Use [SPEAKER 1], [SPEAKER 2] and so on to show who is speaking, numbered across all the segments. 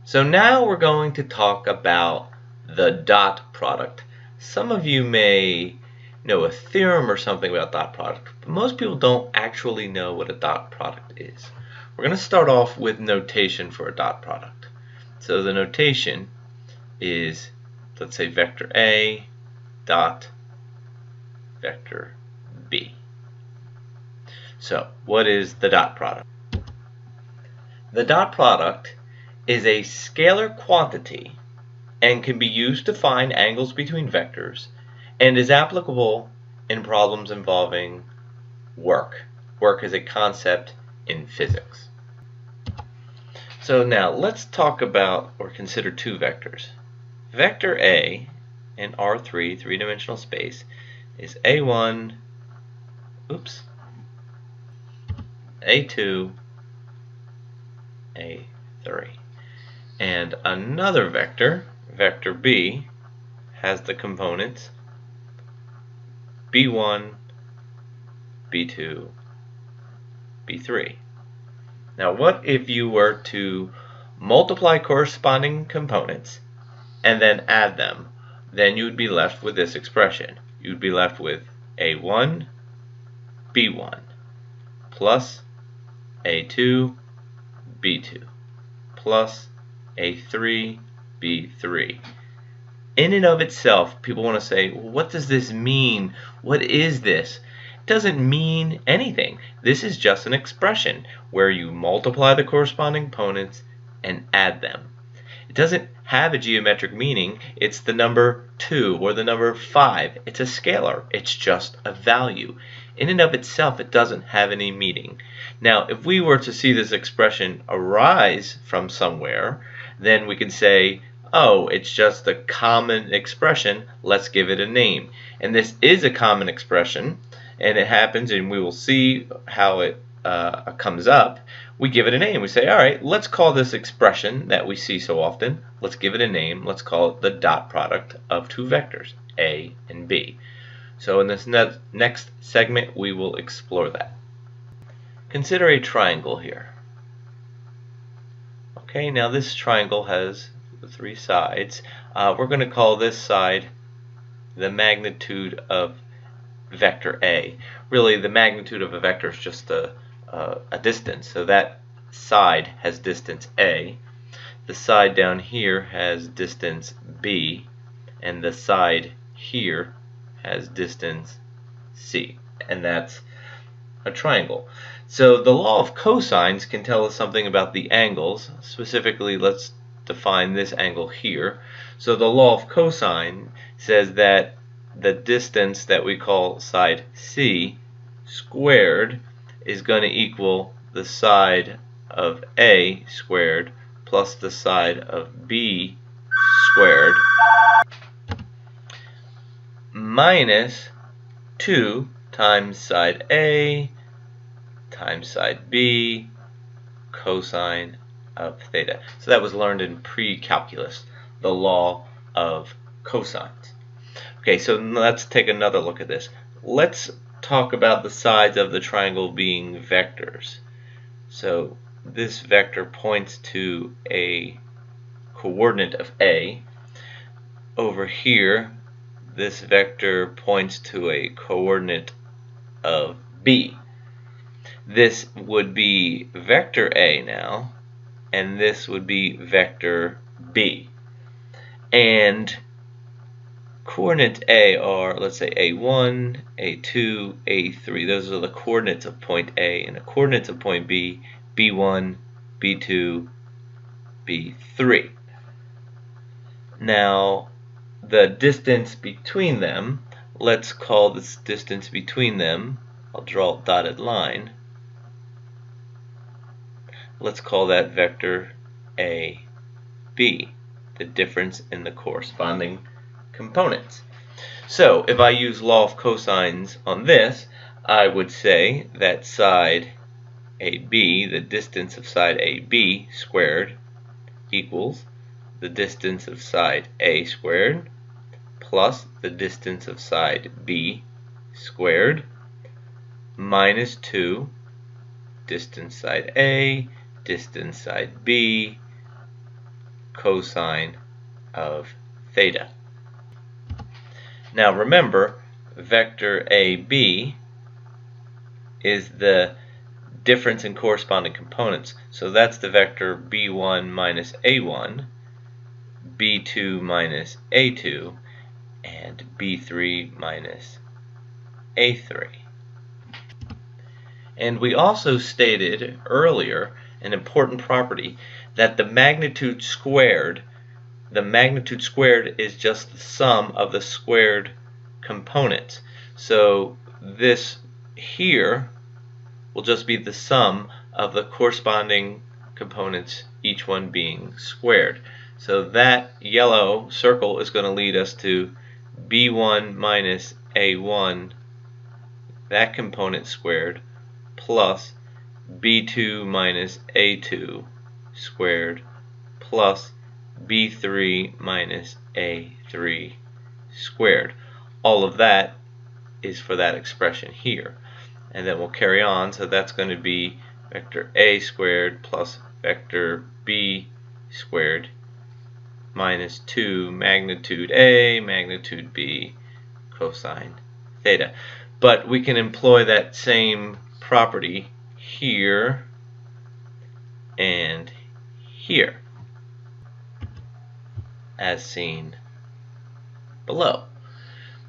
[SPEAKER 1] So now we're going to talk about the dot product. Some of you may know a theorem or something about dot product, but most people don't actually know what a dot product is. We're going to start off with notation for a dot product. So the notation is, let's say, vector A dot vector B. So what is the dot product? The dot product is a scalar quantity and can be used to find angles between vectors and is applicable in problems involving work. Work is a concept in physics. So now let's talk about or consider two vectors. Vector A in R3, three-dimensional space, is A1, A2, A3. And another vector, vector B, has the components B1, B2, B3. Now what if you were to multiply corresponding components and then add them? Then you would be left with this expression. You'd be left with A1, B1 plus A2, B2 plus A3, B3. In and of itself, people want to say, well, what does this mean? What is this? It doesn't mean anything. This is just an expression where you multiply the corresponding components and add them. It doesn't have a geometric meaning. It's the number 2 or the number 5. It's a scalar. It's just a value. In and of itself, it doesn't have any meaning. Now, if we were to see this expression arise from somewhere, then we could say, oh, it's just a common expression, let's give it a name. And this is a common expression, and it happens, and we will see how it comes up. We give it a name. We say, all right, let's call this expression that we see so often, let's give it a name. Let's call it the dot product of two vectors, A and B. So in this next segment, we will explore that. Consider a triangle here. Okay, now this triangle has three sides. We're going to call this side the magnitude of vector A. Really, the magnitude of a vector is just a distance. So that side has distance A. The side down here has distance B. And the side here has distance C. And that's a triangle. So the law of cosines can tell us something about the angles. Specifically, let's define this angle here. So the law of cosine says that the distance that we call side C squared is going to equal the side of A squared plus the side of B squared minus 2 times side A times side B cosine of theta. So that was learned in pre-calculus, the law of cosines. Okay, so let's take another look at this. Let's talk about the sides of the triangle being vectors. So this vector points to a coordinate of A. Over here, this vector points to a coordinate of B. This would be vector A now, and this would be vector B. And coordinates A are, let's say, A1, A2, A3. Those are the coordinates of point A, and the coordinates of point B, B1, B2, B3. Now, the distance between them, let's call this distance between them, I'll draw a dotted line. Let's call that vector AB, the difference in the corresponding components. So if I use law of cosines on this, I would say that side AB, the distance of side AB squared, equals the distance of side A squared plus the distance of side B squared minus 2 distance side A, distance side B, cosine of theta. Now remember, vector AB is the difference in corresponding components. So that's the vector B1 minus A1, B2 minus A2, and B3 minus A3. And we also stated earlier an important property that the magnitude squared is just the sum of the squared components. So this here will just be the sum of the corresponding components, each one being squared. So that yellow circle is going to lead us to B1 minus A1, that component squared, plus B2 minus A2 squared, plus B3 minus A3 squared. All of that is for that expression here. And then we'll carry on, so that's going to be vector A squared plus vector B squared minus 2 magnitude A magnitude B cosine theta. But we can employ that same property here and here, as seen below.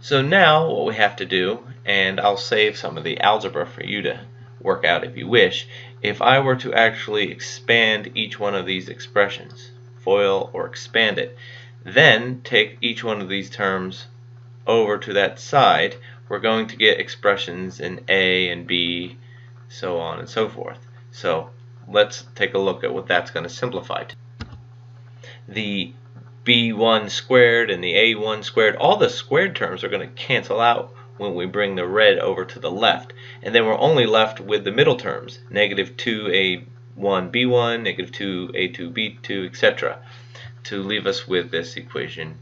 [SPEAKER 1] So now what we have to do, and I'll save some of the algebra for you to work out if you wish, if I were to actually expand each one of these expressions, FOIL or expand it, then take each one of these terms over to that side, we're going to get expressions in A and B, so on and so forth. So let's take a look at what that's going to simplify to. The B1 squared and the A1 squared, all the squared terms are going to cancel out when we bring the red over to the left. And then we're only left with the middle terms, negative 2A1B1, negative 2A2B2, etc., to leave us with this equation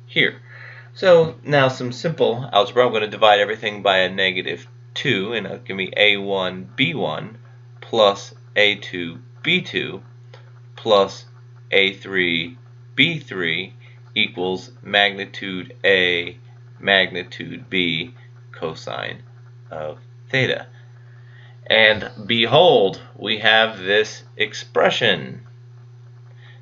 [SPEAKER 1] here. So now some simple algebra. I'm going to divide everything by a negative 2, and it'll give me A1B1 plus A2B2 plus A3B3 equals magnitude A magnitude B cosine of theta. And behold, we have this expression.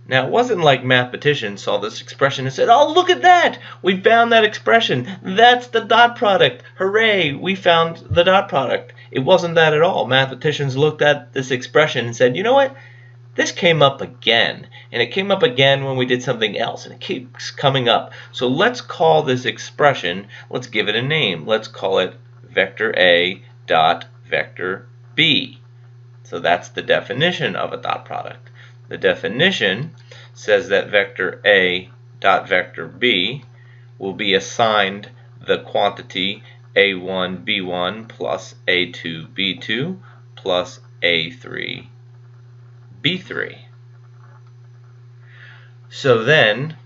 [SPEAKER 1] Now, it wasn't like mathematicians saw this expression and said, "Oh, look at that! We found that expression. That's the dot product. Hooray, we found the dot product." It wasn't that at all. Mathematicians looked at this expression and said, "You know what? This came up again, and it came up again when we did something else, and it keeps coming up. So let's call this expression, let's give it a name. Let's call it vector A dot vector B." So that's the definition of a dot product. The definition says that vector A dot vector B will be assigned the quantity A1B1 plus A2B2 plus A3B3. So then,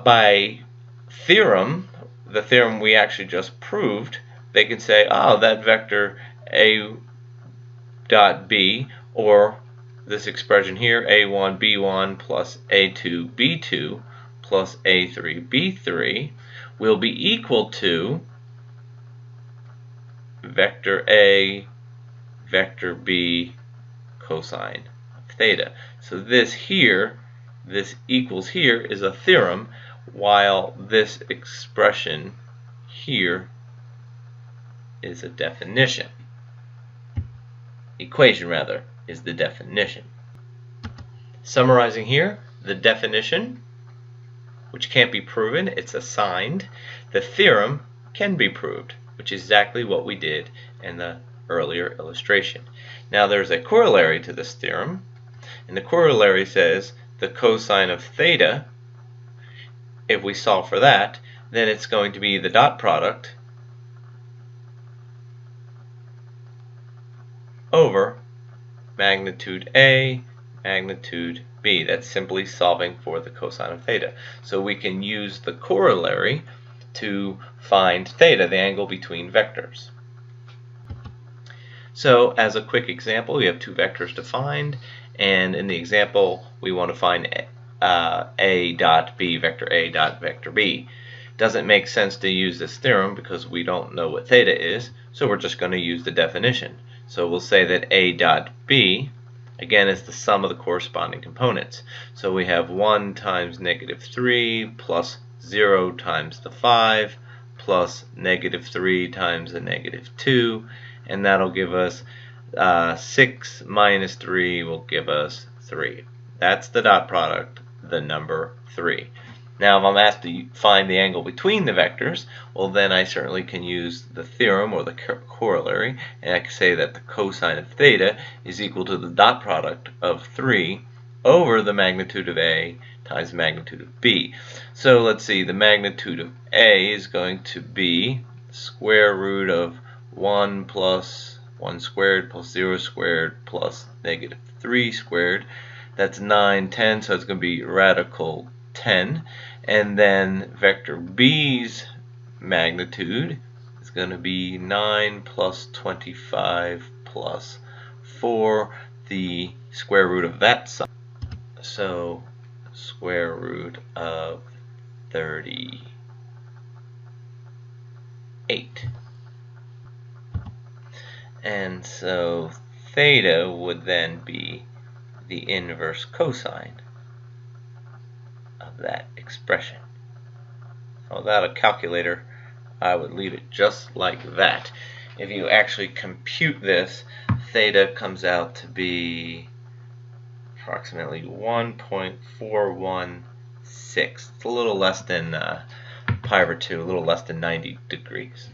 [SPEAKER 1] by theorem, the theorem we actually just proved, they can say, oh, that vector A dot B, or this expression here, A1B1 plus A2B2 plus A3B3, will be equal to vector A vector B cosine of theta. So this here, this equals here, is a theorem, while this expression here is a definition. Equation, rather, is the definition. Summarizing here, the definition, which can't be proven, it's assigned. The theorem can be proved, which is exactly what we did in the earlier illustration. Now there's a corollary to this theorem, and the corollary says the cosine of theta, if we solve for that, then it's going to be the dot product over magnitude A, magnitude B. That's simply solving for the cosine of theta. So we can use the corollary to find theta, the angle between vectors. So as a quick example, we have two vectors to find, and in the example we want to find A dot B vector A dot vector B. Doesn't make sense to use this theorem because we don't know what theta is, so we're just going to use the definition. So we'll say that A dot B, again, is the sum of the corresponding components. So we have 1 times -3 plus 0 times the 5 plus -3 times the -2, and that'll give us 6 minus 3 will give us 3. That's the dot product, the number 3. Now, if I'm asked to find the angle between the vectors, well, then I certainly can use the theorem or the corollary, and I can say that the cosine of theta is equal to the dot product of 3 over the magnitude of A times the magnitude of B. So let's see, the magnitude of A is going to be square root of 1 plus 1 squared plus 0 squared plus -3 squared. That's 9, 10, so it's going to be radical 10. And then vector B's magnitude is going to be 9 plus 25 plus 4, the square root of that sum. So square root of 38. And so theta would then be the inverse cosine of that expression. Without a calculator, I would leave it just like that. If you actually compute this, theta comes out to be approximately 1.416. It's a little less than pi over 2, a little less than 90 degrees.